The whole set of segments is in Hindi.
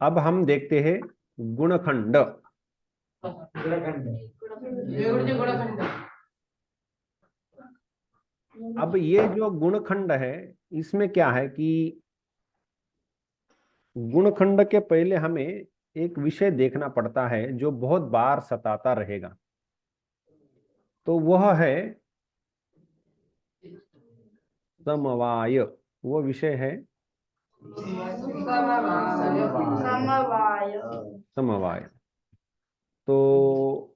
अब हम देखते हैं गुणखंड। अब ये जो गुणखंड है, इसमें क्या है कि गुणखंड के पहले हमें एक विषय देखना पड़ता है जो बहुत बार सताता रहेगा। तो वह है समवाय। वो विषय है समवाय। समवाय। तो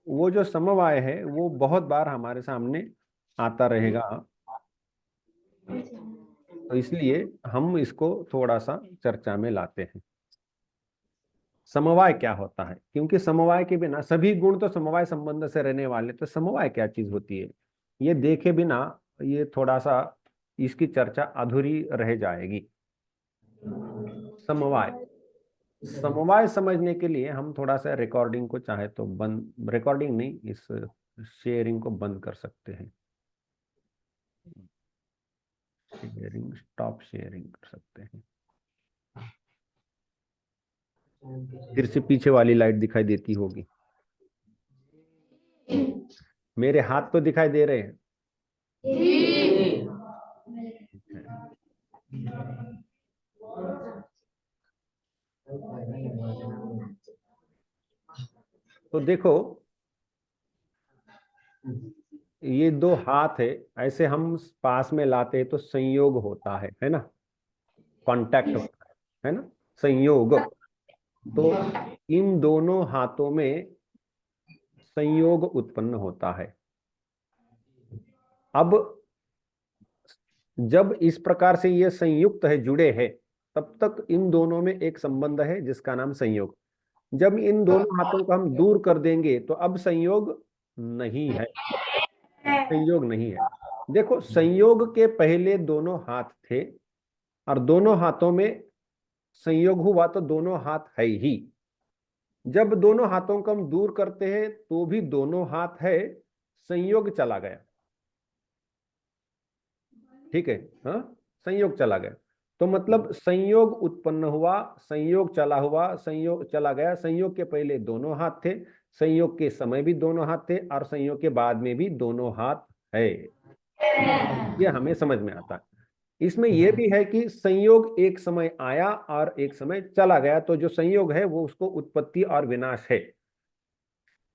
वो जो समवाय है वो बहुत बार हमारे सामने आता रहेगा। तो इसलिए हम इसको थोड़ा सा चर्चा में लाते हैं। समवाय क्या होता है, क्योंकि समवाय के बिना सभी गुण तो समवाय संबंध से रहने वाले, तो समवाय क्या चीज होती है ये देखे बिना ये थोड़ा सा इसकी चर्चा अधूरी रह जाएगी। समवाय समवाय समझने के लिए हम थोड़ा सा रिकॉर्डिंग को चाहे तो बंद, रिकॉर्डिंग नहीं, इस शेयरिंग को बंद कर सकते हैं। शेयरिंग, स्टॉप शेयरिंग कर सकते हैं। फिर से पीछे वाली लाइट दिखाई देती होगी। मेरे हाथ तो दिखाई दे रहे हैं। तो देखो, ये दो हाथ है, ऐसे हम पास में लाते हैं तो संयोग होता है ना, कांटेक्ट होता है ना, संयोग। तो इन दोनों हाथों में संयोग उत्पन्न होता है। अब जब इस प्रकार से ये संयुक्त है, जुड़े हैं, तब तक इन दोनों में एक संबंध है जिसका नाम संयोग। जब इन दोनों हाथों को हम दूर कर देंगे तो अब संयोग नहीं है, संयोग नहीं है। देखो, संयोग के पहले दोनों हाथ थे और दोनों हाथों में संयोग हुआ तो दोनों हाथ है ही। जब दोनों हाथों को हम दूर करते हैं तो भी दोनों हाथ है, संयोग चला गया। ठीक है, हाँ, संयोग चला गया। तो मतलब संयोग उत्पन्न हुआ, संयोग चला हुआ, संयोग चला गया। संयोग के पहले दोनों हाथ थे, संयोग के समय भी दोनों हाथ थे, और संयोग के बाद में भी दोनों हाथ है। ये हमें समझ में आता है। इसमें यह भी है कि संयोग एक समय आया और एक समय चला गया, तो जो संयोग है वो उसको उत्पत्ति और विनाश है।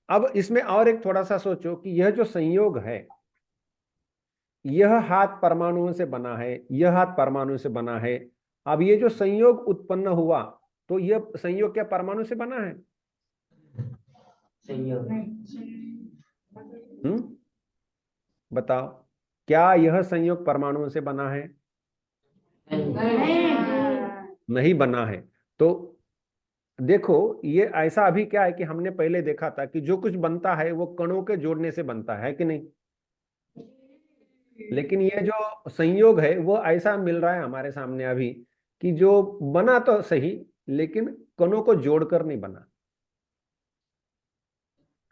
अब इसमें और एक थोड़ा सा सोचो कि यह जो संयोग है, यह हाथ परमाणुओं से बना है, यह हाथ परमाणु से बना है। अब ये जो संयोग उत्पन्न हुआ, तो यह संयोग क्या परमाणु से बना है? संयोग बताओ, क्या यह संयोग परमाणुओं से बना है? नहीं बना है। तो देखो, ये ऐसा अभी क्या है कि हमने पहले देखा था कि जो कुछ बनता है वो कणों के जोड़ने से बनता है कि नहीं। लेकिन ये जो संयोग है वो ऐसा मिल रहा है हमारे सामने अभी कि जो बना तो सही, लेकिन कणों को जोड़कर नहीं बना,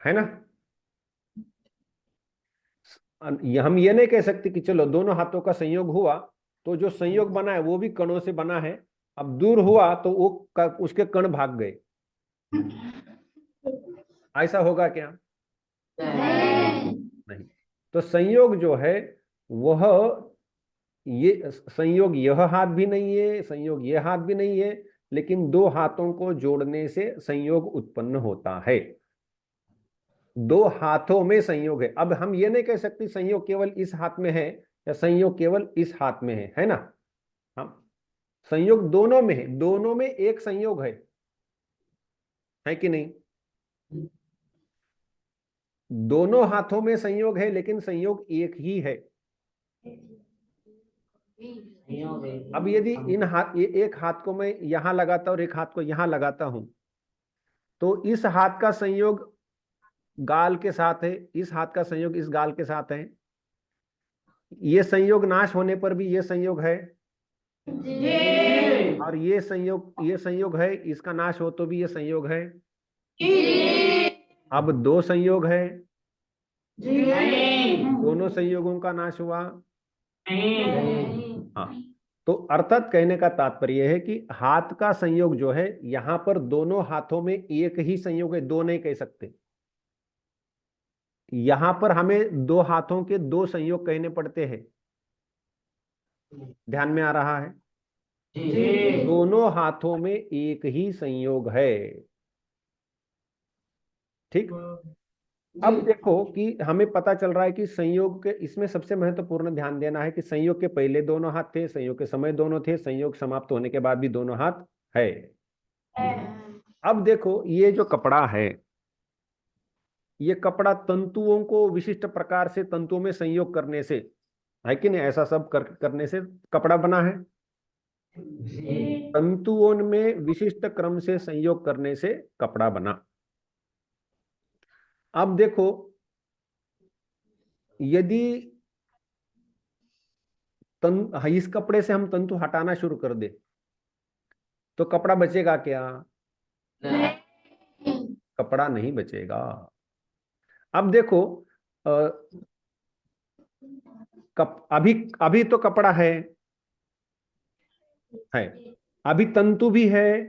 है ना। हम ये नहीं कह सकते कि चलो दोनों हाथों का संयोग हुआ तो जो संयोग बना है वो भी कणों से बना है, अब दूर हुआ तो वो उसके कण भाग गए। ऐसा होगा क्या? नहीं। तो संयोग जो है वह, ये संयोग यह हाथ भी नहीं है, संयोग यह हाथ भी नहीं है, लेकिन दो हाथों को जोड़ने से संयोग उत्पन्न होता है। दो हाथों में संयोग है। अब हम ये नहीं कह सकते संयोग केवल इस हाथ में है या संयोग केवल इस हाथ में है ना। हम संयोग दोनों में है, दोनों में एक संयोग है कि नहीं। दोनों हाथों में संयोग है लेकिन संयोग एक ही है। अब यदि इन हाथ, एक हाथ को मैं यहां लगाता हूं और एक हाथ को यहां लगाता हूं, तो इस हाथ का संयोग गाल के साथ है, इस हाथ का संयोग इस गाल के साथ है। ये संयोग नाश होने पर भी ये संयोग है, और ये संयोग है, इसका नाश हो तो भी ये संयोग है। अब दो संयोग है, दोनों संयोगों का नाश हुआ। हाँ, तो अर्थात कहने का तात्पर्य है कि हाथ का संयोग जो है, यहां पर दोनों हाथों में एक ही संयोग है, दो नहीं कह सकते। यहां पर हमें दो हाथों के दो संयोग कहने पड़ते हैं। ध्यान में आ रहा है? दोनों हाथों में एक ही संयोग है। ठीक। अब देखो कि हमें पता चल रहा है कि संयोग के, इसमें सबसे महत्वपूर्ण ध्यान देना है कि संयोग के पहले दोनों हाथ थे, संयोग के समय दोनों थे, संयोग समाप्त होने के बाद भी दोनों हाथ है। अब देखो ये जो कपड़ा है, ये कपड़ा तंतुओं को विशिष्ट प्रकार से तंतुओं में संयोग करने से, है कि नहीं, ऐसा सब करने से कपड़ा बना है। तंतुओं में विशिष्ट क्रम से संयोग करने से कपड़ा बना। अब देखो, यदि इस कपड़े से हम तंतु हटाना शुरू कर दे तो कपड़ा बचेगा क्या? कपड़ा नहीं बचेगा। अब देखो, अ, अभी अभी तो कपड़ा है, अभी तंतु भी है,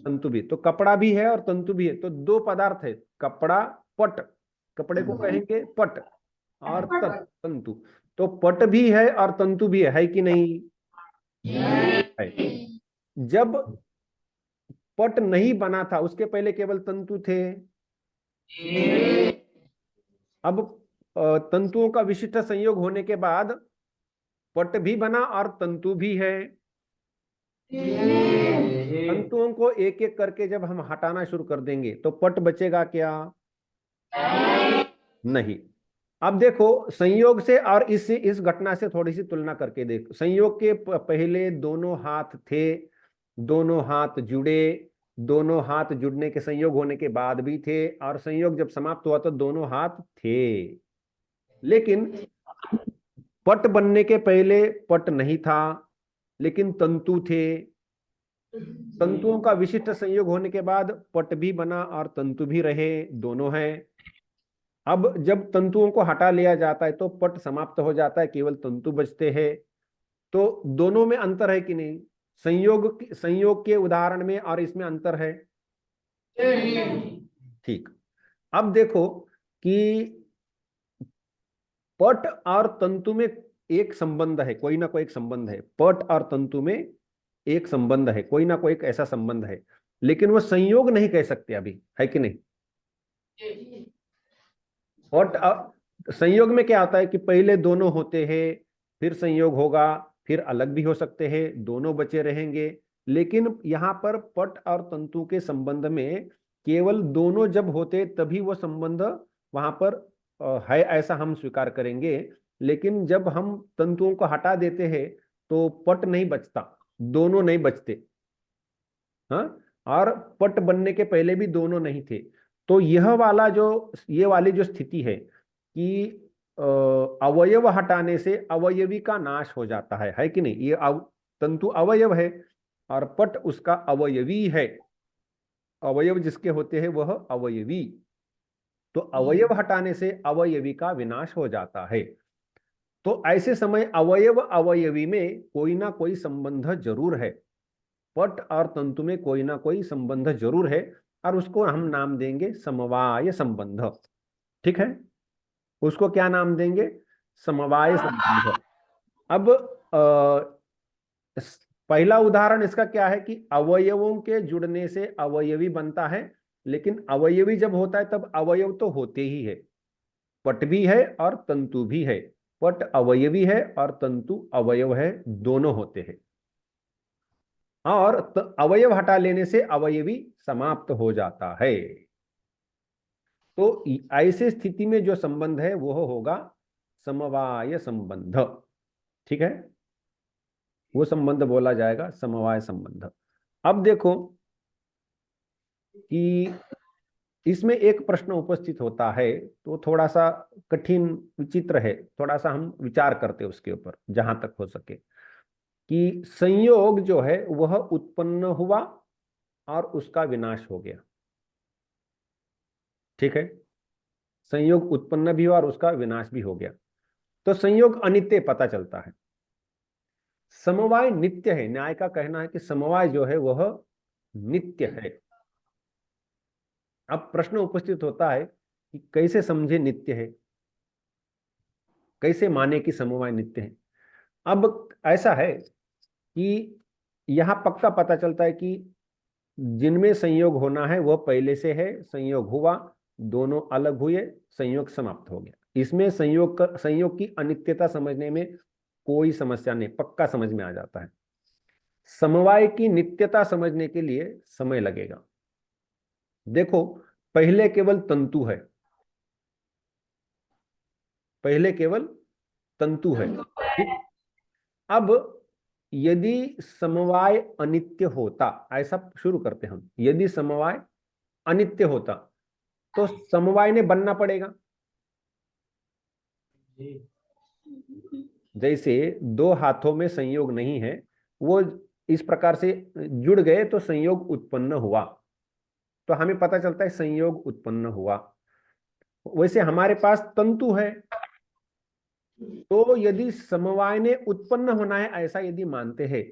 तंतु भी, तो कपड़ा भी है और तंतु भी है, तो दो पदार्थ है, कपड़ा, पट। कपड़े को कहेंगे पट, और तंतु। तो पट भी है और तंतु भी है कि नहीं? है। जब पट नहीं बना था उसके पहले केवल तंतु थे। अब तंतुओं का विशिष्ट संयोग होने के बाद पट भी बना और तंतु भी है। तंतुओं को एक एक करके जब हम हटाना शुरू कर देंगे तो पट बचेगा क्या? नहीं। अब देखो, संयोग से और इस घटना से थोड़ी सी तुलना करके देखो। संयोग के पहले दोनों हाथ थे, दोनों हाथ जुड़े, दोनों हाथ जुड़ने के संयोग होने के बाद भी थे, और संयोग जब समाप्त हुआ तो दोनों हाथ थे। लेकिन पट बनने के पहले पट नहीं था, लेकिन तंतु थे। तंतुओं का विशिष्ट संयोग होने के बाद पट भी बना और तंतु भी रहे, दोनों हैं। अब जब तंतुओं को हटा लिया जाता है तो पट समाप्त हो जाता है, केवल तंतु बचते हैं। तो दोनों में अंतर है कि नहीं? संयोग के उदाहरण में और इसमें अंतर है। ठीक। अब देखो कि पट और तंतु में एक संबंध है, कोई ना कोई एक संबंध है, पट और तंतु में एक संबंध है, कोई ना कोई एक ऐसा संबंध है, लेकिन वो संयोग नहीं कह सकते अभी, है कि नहीं? पट संयोग में क्या होता है कि पहले दोनों होते हैं, फिर संयोग होगा, फिर अलग भी हो सकते हैं, दोनों बचे रहेंगे। लेकिन यहाँ पर पट और तंतु के संबंध में केवल दोनों जब होते तभी वो संबंध वहां पर है, ऐसा हम स्वीकार करेंगे। लेकिन जब हम तंतुओं को हटा देते हैं तो पट नहीं बचता, दोनों नहीं बचते। हाँ। और पट बनने के पहले भी दोनों नहीं थे। तो ये वाली जो स्थिति है कि अवयव हटाने से अवयवी का नाश हो जाता है कि नहीं? तंतु अवयव है और पट उसका अवयवी है। अवयव जिसके होते हैं वह अवयवी। तो अवयव हटाने से अवयवी का विनाश हो जाता है। तो ऐसे समय अवयव अवयवी में कोई ना कोई संबंध जरूर है, पट और तंतु में कोई ना कोई संबंध जरूर है, और उसको हम नाम देंगे समवाय संबंध। ठीक है, उसको क्या नाम देंगे? समवाय संबंध। अब पहला उदाहरण इसका क्या है कि अवयवों के जुड़ने से अवयवी बनता है, लेकिन अवयवी जब होता है तब अवयव तो होते ही है, पट भी है और तंतु भी है। पट अवयवी है और तंतु अवयव है, दोनों होते हैं। और अवयव हटा लेने से अवयवी समाप्त हो जाता है। तो ऐसे स्थिति में जो संबंध है वह होगा समवाय संबंध। ठीक है, वो संबंध बोला जाएगा समवाय संबंध। अब देखो कि इसमें एक प्रश्न उपस्थित होता है, तो थोड़ा सा कठिन विचित्र है, थोड़ा सा हम विचार करते हैं उसके ऊपर जहां तक हो सके, कि संयोग जो है वह उत्पन्न हुआ और उसका विनाश हो गया। ठीक है, संयोग उत्पन्न भी हुआ और उसका विनाश भी हो गया। तो संयोग अनित्य पता चलता है। समवाय नित्य है, न्याय का कहना है कि समवाय जो है वह नित्य है। अब प्रश्न उपस्थित होता है कि कैसे समझे नित्य है, कैसे माने कि समवाय नित्य है। अब ऐसा है कि यहां पक्का पता चलता है कि जिनमें संयोग होना है वह पहले से है, संयोग हुआ, दोनों अलग हुए, संयोग समाप्त हो गया। इसमें संयोग की अनित्यता समझने में कोई समस्या नहीं, पक्का समझ में आ जाता है। समवाय की नित्यता समझने के लिए समय लगेगा। देखो, पहले केवल तंतु है, पहले केवल तंतु है, ठीक। अब यदि समवाय अनित्य होता, ऐसा शुरू करते हम, यदि समवाय अनित्य होता तो समवाय ने बनना पड़ेगा। जैसे दो हाथों में संयोग नहीं है, वो इस प्रकार से जुड़ गए तो संयोग उत्पन्न हुआ, तो हमें पता चलता है संयोग उत्पन्न हुआ। वैसे हमारे पास तंतु है, तो यदि समवाय ने उत्पन्न होना है ऐसा यदि मानते हैं,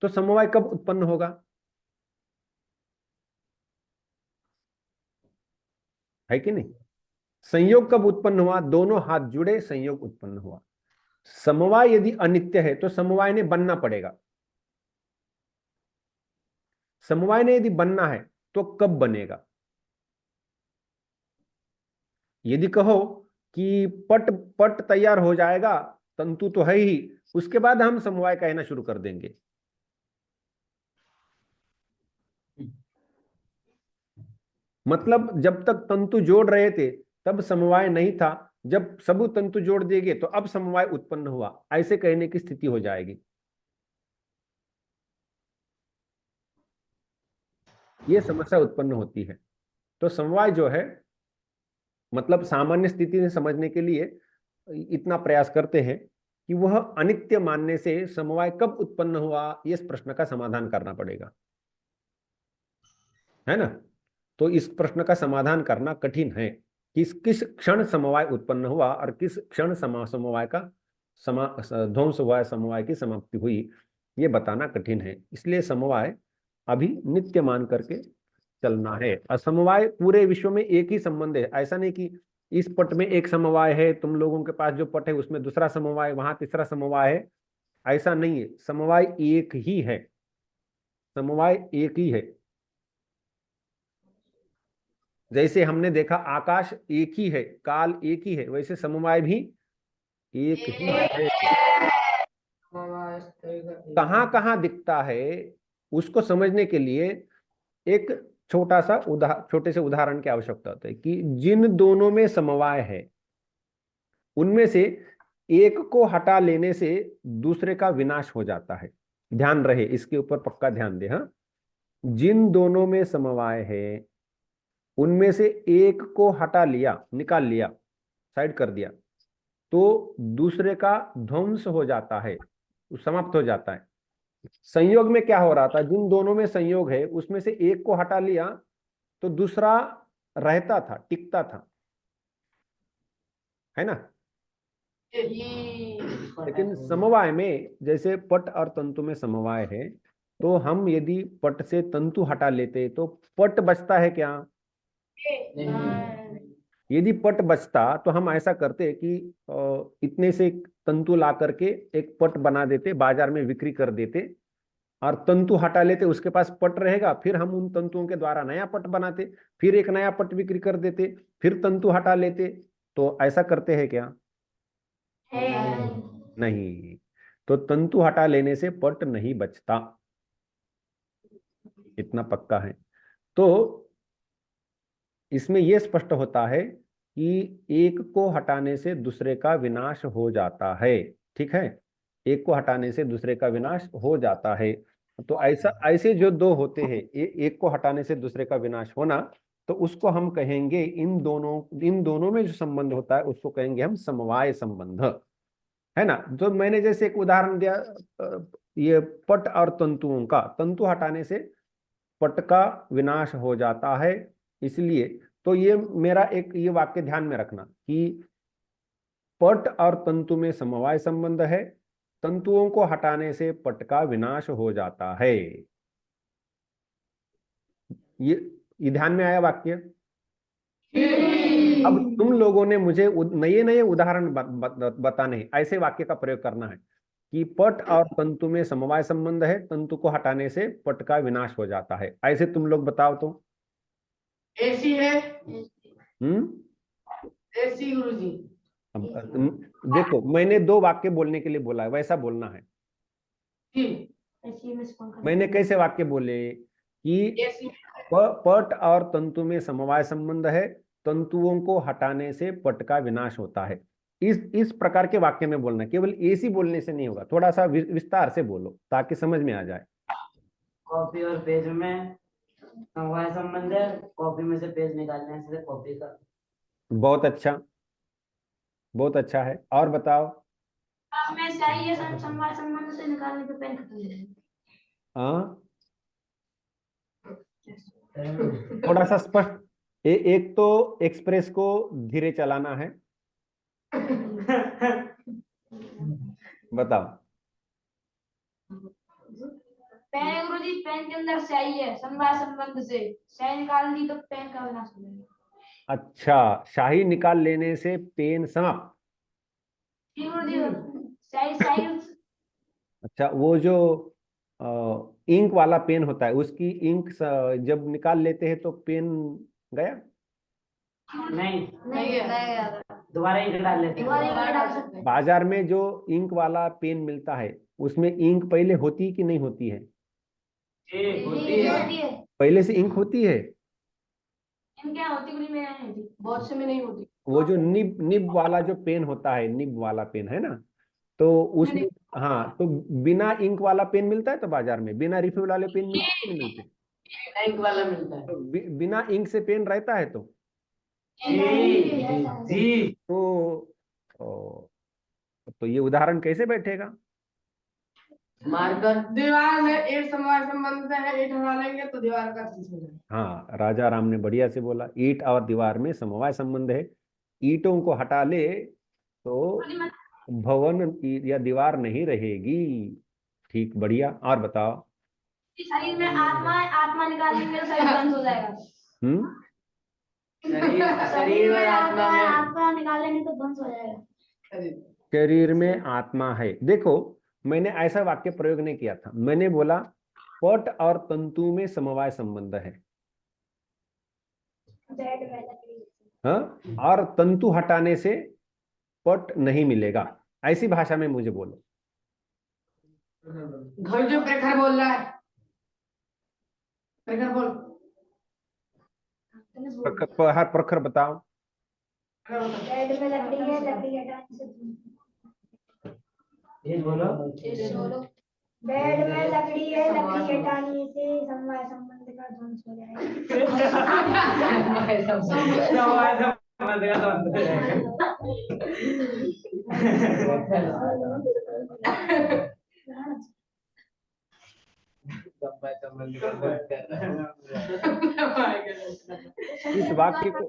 तो समवाय कब उत्पन्न होगा? है कि नहीं? संयोग कब उत्पन्न हुआ? दोनों हाथ जुड़े, संयोग उत्पन्न हुआ। समवाय यदि अनित्य है तो समवाय ने बनना पड़ेगा। समवाय ने यदि बनना है तो कब बनेगा? यदि कहो कि पट पट तैयार हो जाएगा, तंतु तो है ही, उसके बाद हम समवाय कहना शुरू कर देंगे। मतलब जब तक तंतु जोड़ रहे थे तब समवाय नहीं था, जब सब तंतु जोड़ देंगे तो अब समवाय उत्पन्न हुआ, ऐसे कहने की स्थिति हो जाएगी। ये समस्या उत्पन्न होती है। तो समवाय जो है, मतलब सामान्य स्थिति में समझने के लिए इतना प्रयास करते हैं कि वह अनित्य मानने से समवाय कब उत्पन्न हुआ, इस प्रश्न का समाधान करना पड़ेगा, है ना। तो इस प्रश्न का समाधान करना कठिन है, किस किस क्षण समवाय उत्पन्न हुआ और किस क्षण समवाय का ध्वंस हुआ, समवाय की समाप्ति हुई, ये बताना कठिन है। इसलिए समवाय अभी नित्य मान करके चलना है। असमवाय पूरे विश्व में एक ही संबंध है, ऐसा नहीं कि इस पट में एक समवाय है, तुम लोगों के पास जो पट है उसमें दूसरा समवाय, वहां तीसरा समवाय है, ऐसा नहीं है। समवाय एक ही है, समवाय एक ही है। जैसे हमने देखा आकाश एक ही है, काल एक ही है, वैसे समवाय भी एक ही है। कहाँ कहाँ दिखता है उसको समझने के लिए एक छोटे से उदाहरण की आवश्यकता होती है कि जिन दोनों में समवाय है उनमें से एक को हटा लेने से दूसरे का विनाश हो जाता है। ध्यान रहे, इसके ऊपर पक्का ध्यान दे। हाँ, जिन दोनों में समवाय है उनमें से एक को हटा लिया, निकाल लिया, साइड कर दिया, तो दूसरे का ध्वंस हो जाता है, समाप्त हो जाता है। संयोग में क्या हो रहा था, जिन दोनों में संयोग है उसमें से एक को हटा लिया तो दूसरा रहता था, टिकता था, है ना। लेकिन समवाय में, जैसे पट और तंतु में समवाय है, तो हम यदि पट से तंतु हटा लेते तो पट बचता है क्या? यदि पट बचता तो हम ऐसा करते कि इतने से तंतु ला करके एक पट बना देते, बाजार में बिक्री कर देते, और तंतु हटा लेते, उसके पास पट रहेगा, फिर हम उन तंतुओं के द्वारा नया पट बनाते, फिर एक नया पट बिक्री कर देते, फिर तंतु हटा लेते। तो ऐसा करते हैं क्या? नहीं। तो तंतु हटा लेने से पट नहीं बचता, इतना पक्का है। तो इसमें यह स्पष्ट होता है कि एक को हटाने से दूसरे का विनाश हो जाता है, ठीक है। एक को हटाने से दूसरे का विनाश हो जाता है। तो ऐसा, ऐसे जो दो होते हैं, एक को हटाने से दूसरे का विनाश होना, तो उसको हम कहेंगे, इन दोनों में जो संबंध होता है उसको कहेंगे हम समवाय संबंध, है ना। जो मैंने जैसे एक उदाहरण दिया, ये पट और तंतुओं का, तंतु हटाने से पट का विनाश हो जाता है, इसलिए। तो ये मेरा एक ये वाक्य ध्यान में रखना कि पट और तंतु में समवाय संबंध है, तंतुओं को हटाने से पट का विनाश हो जाता है। ये ध्यान में आया वाक्य? अब तुम लोगों ने मुझे नए नए उदाहरण बताने हैं। ऐसे वाक्य का प्रयोग करना है कि पट और तंतु में समवाय संबंध है, तंतु को हटाने से पट का विनाश हो जाता है। ऐसे तुम लोग बताओ तो। एसी है। एसी गुरुजी। देखो, मैंने 2 वाक्य बोलने के लिए बोला है, वैसा बोलना है। मैंने कैसे वाक्य बोले कि पट और तंतु में समवाय संबंध है, तंतुओं को हटाने से पट का विनाश होता है। इस प्रकार के वाक्य में बोलना, केवल एसी बोलने से नहीं होगा, थोड़ा सा विस्तार से बोलो ताकि समझ में आ जाए। कॉपी और पेज में समवाय संबंध है, कॉपी में से पेज निकालने से कॉपी का। बहुत अच्छा, बहुत अच्छा है। और बताओ। में स्याही है, समवाय संबंध से निकालने पे पेन खत्म हो जाएगा। हाँ, थोड़ा सा स्पष्ट। एक तो एक्सप्रेस को धीरे चलाना है। बताओ। पेन गुरुजी, पेन के अंदर स्याही है, समवाय संबंध से स्याही निकाल दी तो पेन का विनाश हो जाएगा। अच्छा, शाही निकाल लेने से पेन समाप्त। गुरुजी, स्याही स्याही। अच्छा, वो जो इंक वाला पेन होता है, उसकी इंक जब निकाल लेते हैं तो पेन गया? नहीं नहीं, दोबारा इंक डाल लेते हैं। बाजार में जो इंक वाला पेन मिलता है उसमें इंक पहले होती कि नहीं होती है? होती है। पहले से इंक होती है। क्या होती गुरुजी? में नहीं होती, बहुत से में नहीं होती। वो जो निब निब वाला जो पेन होता है, निब वाला पेन है ना, तो उसमें, हाँ, तो बिना इंक वाला पेन मिलता है तो बाजार में बिना रिफिल वाले पेन मिलते कि नहीं मिलते? इंक वाला मिलता है। तो बिना इंक से पेन रहता है तो जी। तो ये उदाहरण कैसे बैठेगा? मार्कर। दीवार में ईंट समवाय संबंध है, ईंट हटा लेंगे तो दीवार का शीश हो जाएगा। हाँ, राजा राम ने बढ़िया से बोला, ईंट और दीवार में समवाय संबंध है, ईंटों को हटा ले तो भवन या दीवार नहीं रहेगी। ठीक, बढ़िया। और बताओ। शरीर में आत्मा है, आत्मा निकाल लेंगे तो शरीर बंद हो जाएगा। शरीर में आत्मा है, आत्मा निकाल लेंगे तो बंद हो जाएगा। शरीर में आत्मा है। देखो, मैंने ऐसा वाक्य प्रयोग नहीं किया था, मैंने बोला पट और तंतु में समवाय संबंध है, हाँ, और तंतु हटाने से पट नहीं मिलेगा। ऐसी भाषा में मुझे बोलो। घर जो प्रखर बोल रहा है, प्रखर बोल। प्रखर प्रखर बताओ। बेड में लकड़ी है, लकड़ी हटाने से बोलो। बेड में लकड़ी है, लकड़ी हटाने से समवाय संबंध का ध्वंस हो जाएगा। इस वाक्य को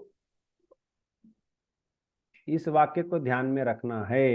इस वाक्य को ध्यान में रखना है।